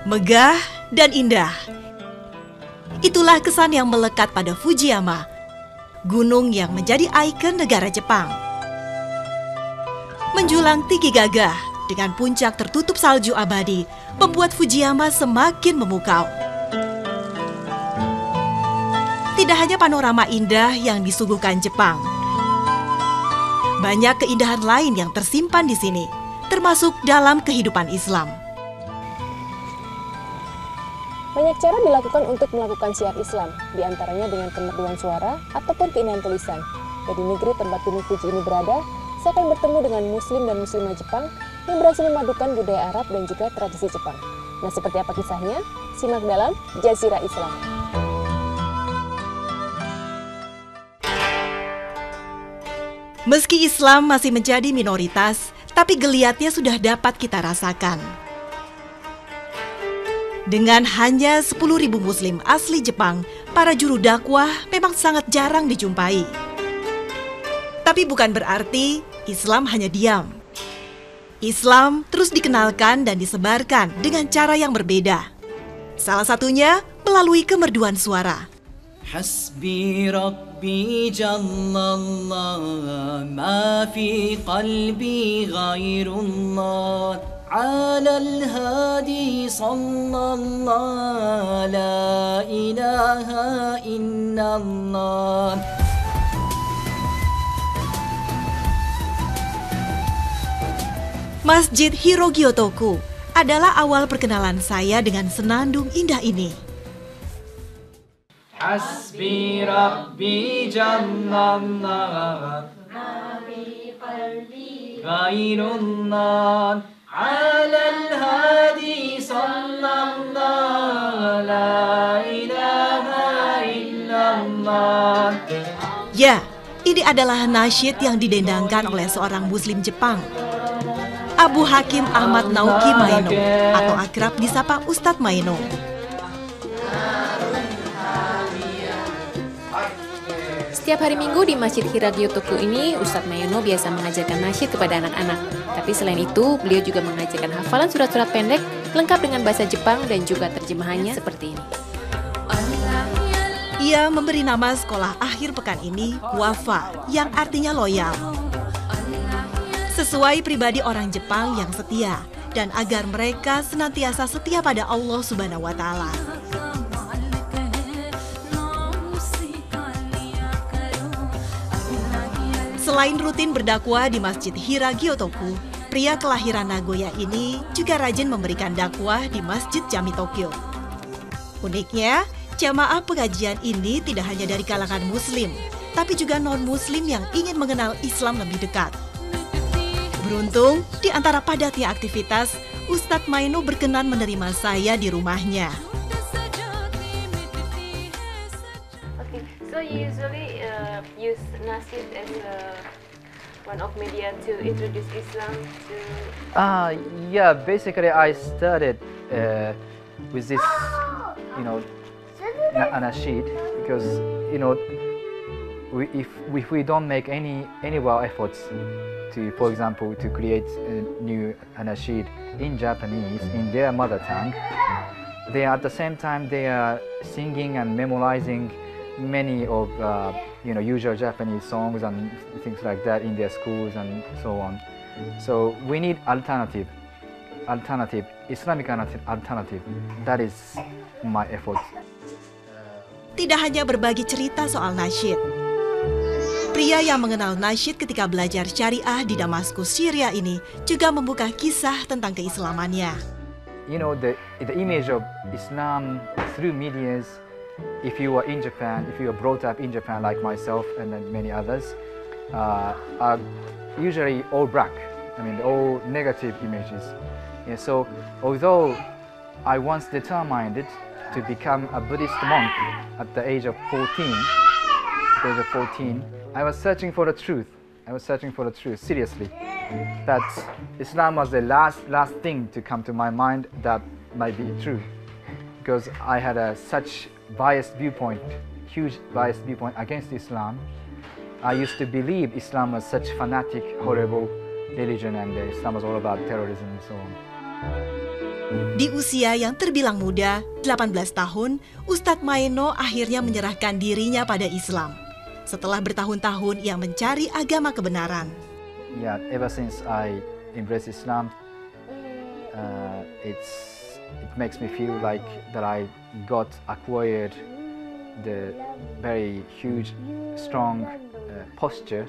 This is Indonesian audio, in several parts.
Megah dan indah. Itulah kesan yang melekat pada Fujiyama, gunung yang menjadi ikon negara Jepang. Menjulang tinggi gagah dengan puncak tertutup salju abadi, membuat Fujiyama semakin memukau. Tidak hanya panorama indah yang disuguhkan Jepang, banyak keindahan lain yang tersimpan di sini, termasuk dalam kehidupan Islam. Banyak cara dilakukan untuk melakukan syiar Islam, diantaranya dengan kemerduan suara ataupun keindahan tulisan. Dari negeri tempat Gunung Fuji ini berada, saya akan bertemu dengan Muslim dan Muslimah Jepang yang berhasil memadukan budaya Arab dan juga tradisi Jepang. Nah, seperti apa kisahnya? Simak dalam Jazirah Islam. Meski Islam masih menjadi minoritas, tapi geliatnya sudah dapat kita rasakan. Dengan hanya 10.000 Muslim asli Jepang, para juru dakwah memang sangat jarang dijumpai. Tapi bukan berarti Islam hanya diam. Islam terus dikenalkan dan disebarkan dengan cara yang berbeda. Salah satunya melalui kemerduan suara. Hasbi Rabbi Jallallah, ma fi qalbi ghairullah. على الهادي صلى الله لا إله إلا الله. Masjid Hirogyotoku adalah awal perkenalan saya dengan senandung indah ini. Hasbi Rabbi Jallallah, ma fi qalbi ghairullah. على الهادي صلى الله لا إله إلا الله. Ya, ini adalah nasyid yang didendangkan oleh seorang Muslim Jepang, Abu Hakim Ahmad Naoki Maeno, atau akrab disapa Ustadz Maeno. Setiap hari Minggu di Masjid Hiragyotoku ini, Ustadz Maeno biasa mengajarkan nasyid kepada anak-anak. Tapi selain itu, beliau juga mengajarkan hafalan surat-surat pendek lengkap dengan bahasa Jepang dan juga terjemahannya seperti ini. Ia memberi nama sekolah akhir pekan ini Wafa, yang artinya loyal. Sesuai pribadi orang Jepang yang setia, dan agar mereka senantiasa setia pada Allah Subhanahu wa Ta'ala. Selain rutin berdakwah di Masjid Hiragyotoku, pria kelahiran Nagoya ini juga rajin memberikan dakwah di Masjid Jami Tokyo. Uniknya, jamaah pengajian ini tidak hanya dari kalangan Muslim, tapi juga non-Muslim yang ingin mengenal Islam lebih dekat. Beruntung, di antara padatnya aktivitas, Ustadz Maeno berkenan menerima saya di rumahnya. So you usually use nasyid as one of media to introduce Islam to. Yeah. Basically, I started with this, nasyid because if we don't make any well efforts to, for example, to create a new nasyid in Japanese in their mother tongue, they at the same time they are singing and memorizing many of usual Japanese songs and things like that in their schools and so on. So we need alternative Islamic alternative. That is my effort. Tidak hanya berbagi cerita soal nasyid, pria yang mengenal nasyid ketika belajar syariah di Damaskus, Syria ini juga membuka kisah tentang keislamannya. The image of Islam through medias. If you are in Japan, if you are brought up in Japan like myself and then many others, are usually all black. All negative images. Yeah, so although I once determined to become a Buddhist monk at the age of 14, I was searching for the truth. Seriously. That Islam was the last thing to come to my mind that might be true. Because I had such biased viewpoint, huge biased viewpoint against Islam. I used to believe Islam was such fanatic, horrible religion, and Islam was all about terrorism and so on. Di usia yang terbilang muda, 18 tahun, Ustadz Maeno akhirnya menyerahkan dirinya pada Islam. Setelah bertahun-tahun ia mencari agama kebenaran. Yeah, ever since I embraced Islam, it makes me feel like that I got acquired the very huge, strong posture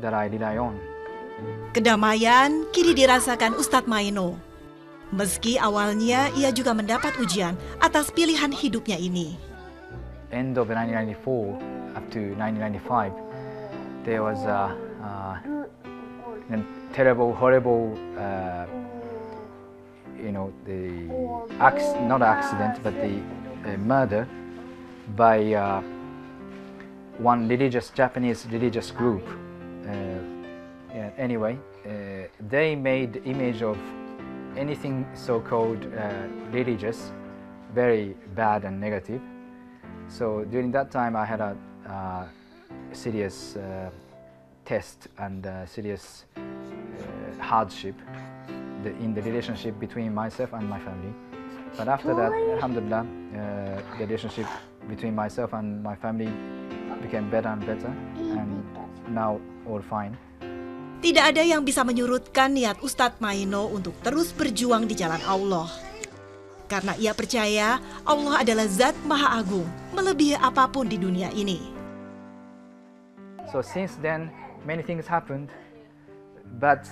that I rely on. Kedamaian kini dirasakan Ustadz Maeno. Meski awalnya ia juga mendapat ujian atas pilihan hidupnya ini. End of 1994 up to 1995, there was a terrible, horrible, not accident, but the murder by one Japanese religious group. Anyway, they made image of anything so-called religious very bad and negative. So during that time, I had a serious test and serious hardship in the relationship between myself and my family. But after that, alhamdulillah, the relationship between myself and my family became better and better, and now all fine. Tidak ada yang bisa menyurutkan niat Ustadz Maeno untuk terus berjuang di jalan Allah. Karena ia percaya Allah adalah Zat Maha Agung, melebihi apapun di dunia ini. So since then, many things happened, but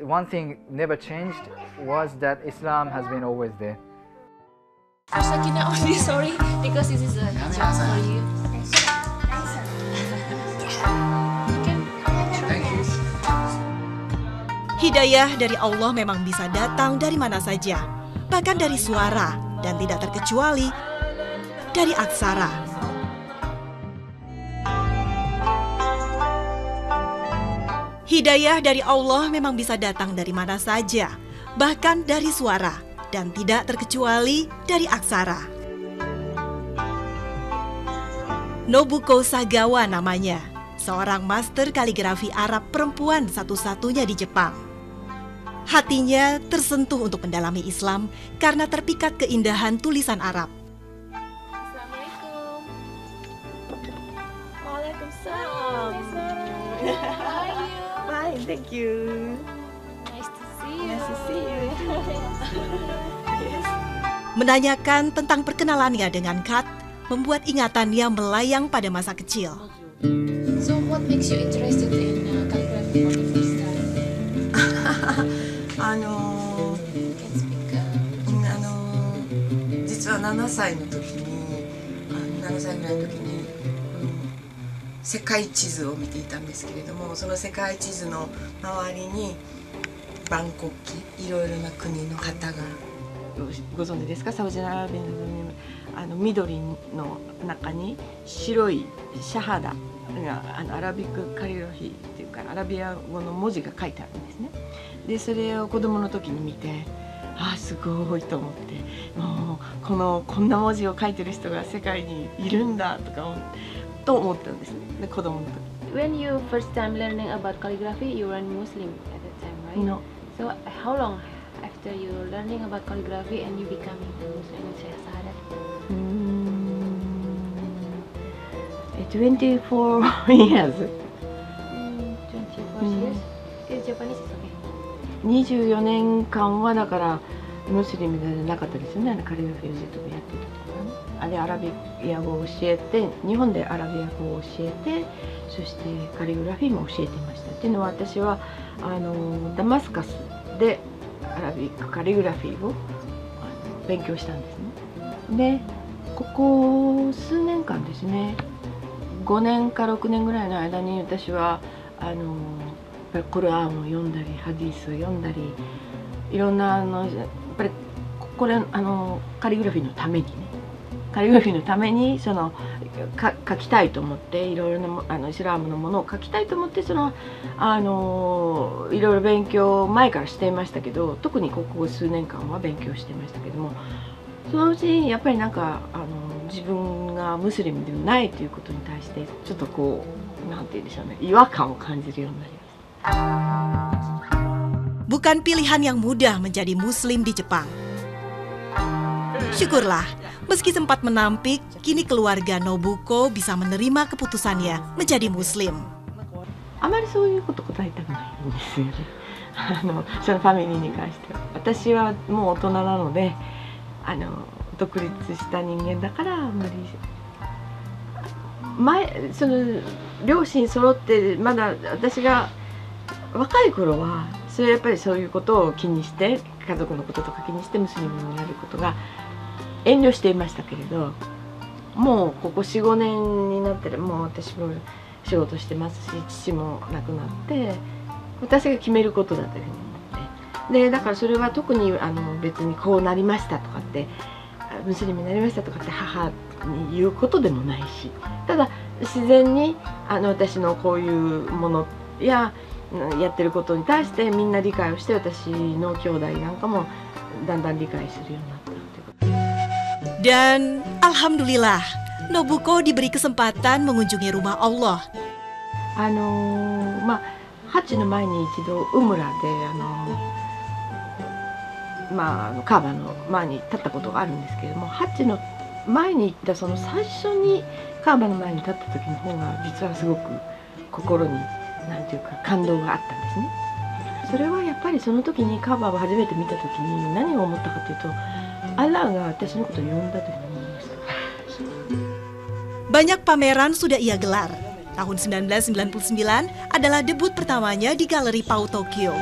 one thing never changed was that Islam has been always there. Sakina, only sorry because this is a job for you. Hidayah dari Allah memang bisa datang dari mana saja, bahkan dari suara dan tidak terkecuali dari aksara. Hidayah dari Allah memang bisa datang dari mana saja, bahkan dari suara dan tidak terkecuali dari aksara. Nobuko Sagawa namanya, seorang master kaligrafi Arab perempuan satu-satunya di Jepang. Hatinya tersentuh untuk mendalami Islam karena terpikat keindahan tulisan Arab. Assalamualaikum. Waalaikumsalam. How are you? Fine, thank you. Nice to see you. Nice to see you. Menanyakan tentang perkenalannya dengan Kat membuat ingatannya melayang pada masa kecil. So what makes you interested in calligraphy for the first time? You can speak. 実は7歳の時に7歳ぐらいの時に、世界地図を見ていたんですけれども、その世界地図の周りに万国旗、いろいろな国の旗がご存知ですか？サウジアラビアの緑の中に白いシャハダがアラビックカリグラフィーっていうかアラビア語の文字が書いてあるんですね。でそれを子供の時に見て、ああすごいと思って、もうこんな文字を書いてる人が世界にいるんだと思ったんですね。で子供の時。 When you first time learning about calligraphy, you were Muslim at that time, right? No. So how long after you learning about calligraphy and you becoming Muslim with Syahadat? 24 years. 24 years? Is Japanese is okay. 24年間はだからムスリムでなかったですよね。カリグラフィーをずっとやってたとかね。でアラビア語を教えて、日本でアラビア語を教えて、そしてカリグラフィーも教えていました。っていうのは私はダマスカスでアラビックカリグラフィーを勉強したんですね。でここ数年間ですね、5年か6年ぐらいの間に私はコルアンを読んだりハディースを読んだり、いろんなやっぱりこれカリグラフィーのためにね、カリグラフィーのために書きたいと思って、いろいろなイスラームのものを書きたいと思って、いろいろ勉強前からしていましたけど、特にここ数年間は勉強していましたけども、そのうちにやっぱりなんか自分がムスリムでもないということに対してちょっとこうなんて言うんでしょうね、違和感を感じるようになりました。 Bukan pilihan yang mudah menjadi muslim di Jepang. Syukurlah, meski sempat menampik, kini keluarga Nobuko bisa menerima keputusannya menjadi muslim. あまりそういうこと答えたくないんですよね。そのファミリーに関しては。私はもう大人なので、独立した人間だからあんまりその両親揃ってまだ私が若い頃はそれやっぱりそういうことを気にして家族のこととか気にしてムスリムになることが遠慮していましたけれど、もうここ 4,5 年になってる、もう私も仕事してますし父も亡くなって私が決めることだというふうに思って、でだからそれは特に別にこうなりましたとかってムスリムになりましたとかって母に言うことでもないし、ただ自然に私のこういうものややってることに対してみんな理解をして、私の兄弟なんかもだんだん理解するようになったということ。 Dan alhamdulillah, Nobuko diberi kesempatan mengunjungi rumah Allah. ハッジの前に一度ウムラでカーバの前に立ったことがあるんですけれども、ハッジの前に行ったその最初にカーバの前に立った時の方が実はすごく心になんていうか感動があったんですね。それはやっぱりその時にカーバを初めて見た時に何を思ったかというと、アラーが私のことを呼んだというふうに思いました。 Banyak pameran sudah ia gelar. Tahun 1999 adalah debut pertamanya di Galeri Pau Tokyo.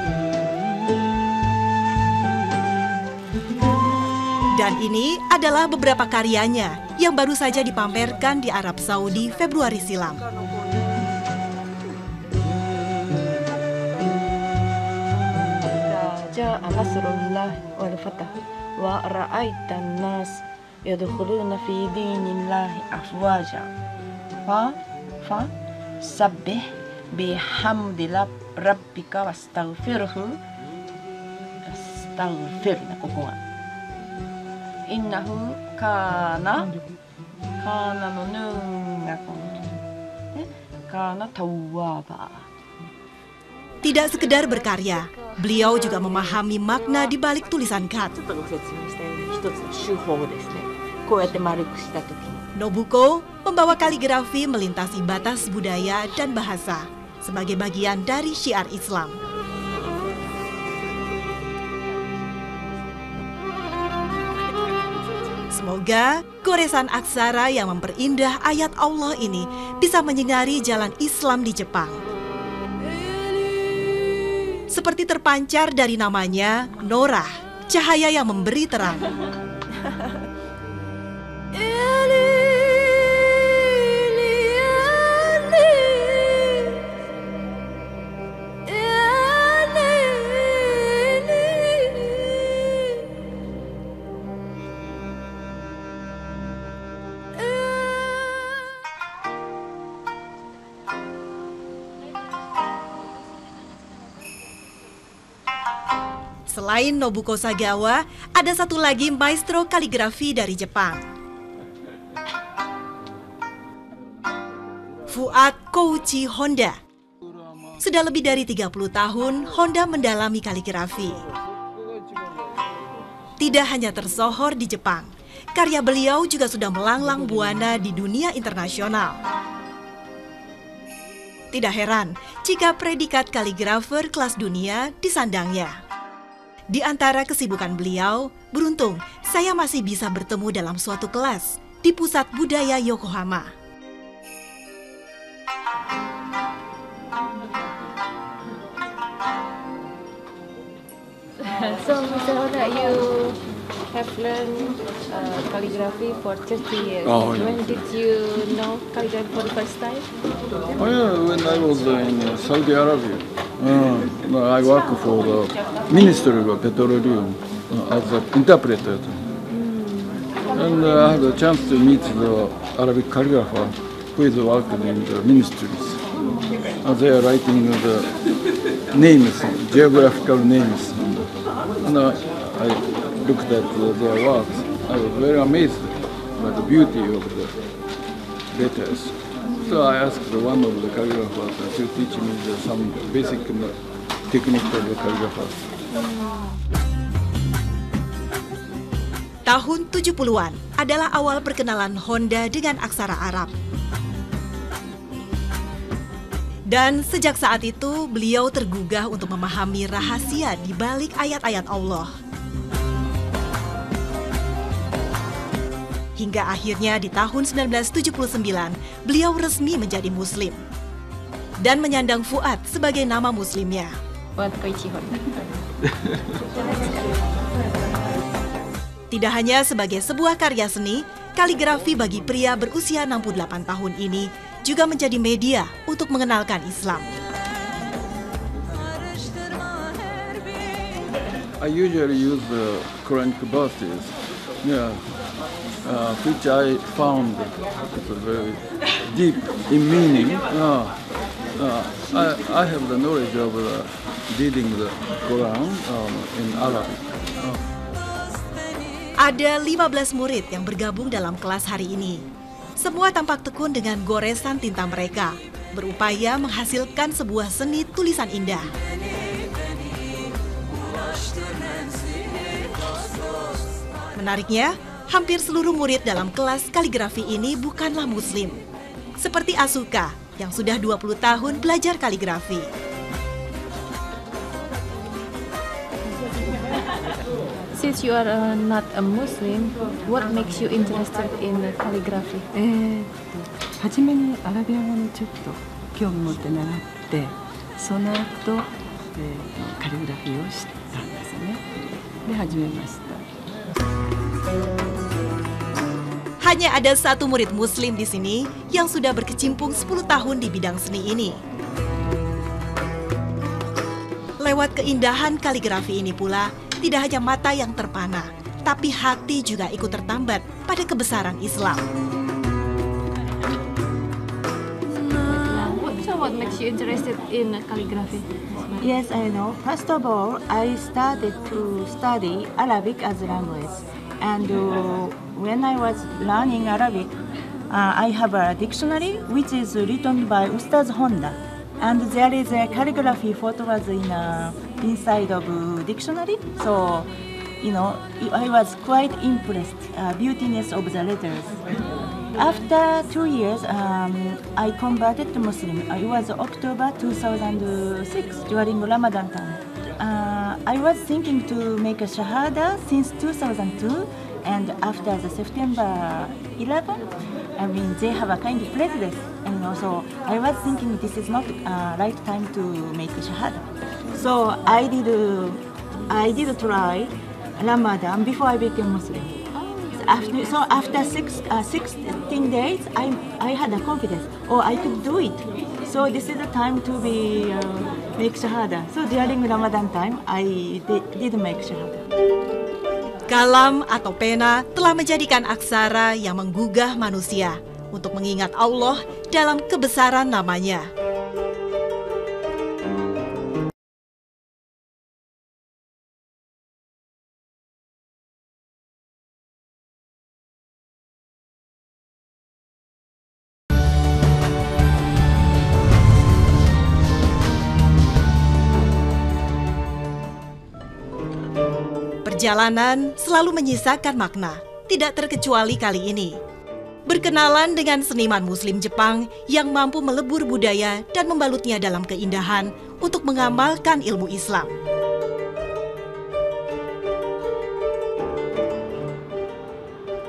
Dan ini adalah beberapa karyanya yang baru saja dipamerkan di Arab Saudi Februari silam. Ja'a nasrullah wal fath wa ra'aitan nas yadkhuluna fi dinillahi afwaja fa sabbih bihamdi rabbika wastaghfirhu astaghfirna ここは innahu kanaのヌーンがこのkana tawwaba. Tidak sekedar berkarya, beliau juga memahami makna di balik tulisan kat. Nobuko membawa kaligrafi melintasi batas budaya dan bahasa sebagai bagian dari syiar Islam. Semoga goresan aksara yang memperindah ayat Allah ini bisa menyinari jalan Islam di Jepang. Seperti terpancar dari namanya, Norah, cahaya yang memberi terang. Selain Nobuko Sagawa, ada satu lagi maestro kaligrafi dari Jepang. Fuad Kouchi Honda. Sudah lebih dari 30 tahun, Honda mendalami kaligrafi. Tidak hanya tersohor di Jepang, karya beliau juga sudah melanglang buana di dunia internasional. Tidak heran jika predikat kaligrafer kelas dunia disandangnya. Di antara kesibukan beliau, beruntung saya masih bisa bertemu dalam suatu kelas di Pusat Budaya Yokohama. So, Mr. Honda, you have learned calligraphy for 30 years. Oh, yeah. When did you know calligraphy for the first time? Oh, yeah, when I was in Saudi Arabia. I work for the Ministry of Petroleum as an interpreter. And I had a chance to meet the Arabic calligrapher who is working in the ministries. They are writing the names, geographical names. And I looked at their works. I was very amazed. by the beauty of the letters. So I asked one of the calligraphers to teach me some basic technique of the calligraphers. Tahun 70-an adalah awal perkenalan Honda dengan aksara Arab. Dan sejak saat itu, beliau tergugah untuk memahami rahasia di balik ayat-ayat Allah. Hingga akhirnya di tahun 1979, beliau resmi menjadi Muslim. Dan menyandang Fuad sebagai nama Muslimnya. Fuad Koichi Honda. Tidak hanya sebagai sebuah karya seni, kaligrafi bagi pria berusia 68 tahun ini juga menjadi media untuk mengenalkan Islam. I usually use the Quranic verses, which I found very deep in meaning. I have the knowledge of reading the Quran in Arabic. Ada 15 murid yang bergabung dalam kelas hari ini. Semua tampak tekun dengan goresan tinta mereka, berupaya menghasilkan sebuah seni tulisan indah. Menariknya, hampir seluruh murid dalam kelas kaligrafi ini bukanlah Muslim. Seperti Asuka, yang sudah 20 tahun belajar kaligrafi. Since you are not a Muslim, what makes you interested in calligraphy? 初めにアラビア語のちょっと興味持って習って、その後、カリグラフィーを知ったんですね。で始めました。 Hanya ada satu murid Muslim di sini yang sudah berkecimpung 10 tahun di bidang seni ini. Lewat keindahan kaligrafi ini pula, tidak hanya mata yang terpana, tapi hati juga ikut tertambat pada kebesaran Islam. So what makes you interested in calligraphy? Yes, I know. First of all, I started to study Arabic as a language, and when I was learning Arabic, I have a dictionary which is written by Ustaz Honda, and there is a calligraphy photo was inside of dictionary. So, I was quite impressed beautiness of the letters. After 2 years, I converted to Muslim. It was October 2006 during Ramadan time. I was thinking to make a Shahada since 2002, and after the September 11, they have a kind of prejudice, and also I was thinking this is not right time to make a Shahada. So I did try Ramadan before I became Muslim. After 16 days, I had a confidence. Oh, I could do it. So this is the time to make Shahada. So during Ramadan time, I did make Shahada. Kalam atau pena telah menjadikan aksara yang menggugah manusia untuk mengingat Allah dalam kebesaran namanya. Perjalanan selalu menyisakan makna, tidak terkecuali kali ini. Berkenalan dengan seniman Muslim Jepang yang mampu melebur budaya dan membalutnya dalam keindahan untuk mengamalkan ilmu Islam.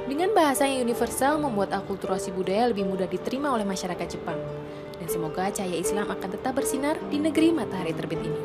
Dengan bahasa yang universal membuat akulturasi budaya lebih mudah diterima oleh masyarakat Jepang. Dan semoga cahaya Islam akan tetap bersinar di negeri matahari terbit ini.